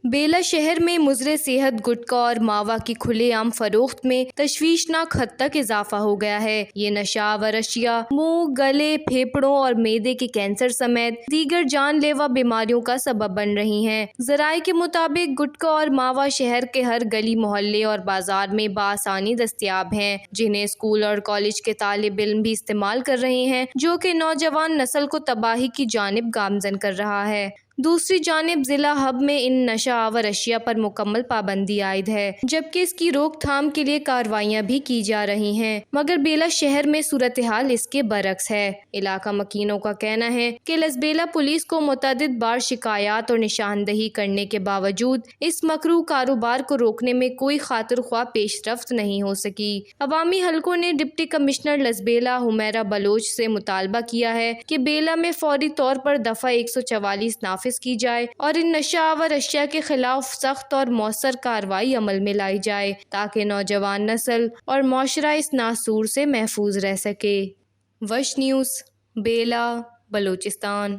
بیلا شہر میں مضر صحت گٹکا اور ماوا کی کھلے عام فروخت میں تشویشناک حد تک اضافہ ہو گیا ہے۔ یہ نشہ آور اشیاء منہ، گلے، پھیپھڑوں اور معدے کے کینسر سمیت دیگر جان لیوا بیماریوں کا سبب بن رہی ہیں۔ ذرائع کے مطابق گٹکا اور ماوا شہر کے ہر گلی محلے اور بازار میں بآسانی دستیاب ہیں، جنہیں اسکول اور کالج کے طالب علم بھی استعمال کر رہے ہیں، جو کہ نوجوان نسل کو تباہی کی جانب گامزن کر رہا ہے۔ دوسری جانب ضلع ہب میں ان نشہ آور اشیاء پر مکمل پابندی عائد ہے، جبکہ اس کی روک تھام کے لیے کارروائیاں بھی کی جا رہی ہیں، مگر بیلا شہر میں صورتحال اس کے برعکس ہے۔ علاقہ مکینوں کا کہنا ہے کہ لسبیلا پولیس کو متعدد بار شکایات اور نشاندہی کرنے کے باوجود اس مکروہ کاروبار کو روکنے میں کوئی خاطر خواہ پیش رفت نہیں ہو سکی۔ عوامی حلقوں نے ڈپٹی کمشنر لسبیلا حمیرہ بلوچ سے مطالبہ کیا ہے کہ بیلا میں فوری طور پر دفعہ 144 نافذ کی جائے اور ان نشہ آور اشیاء کے خلاف سخت اور مؤثر کارروائی عمل میں لائی جائے تاکہ نوجوان نسل اور معاشرہ اس ناسور سے محفوظ رہ سکے۔ وش نیوز، بیلا، بلوچستان۔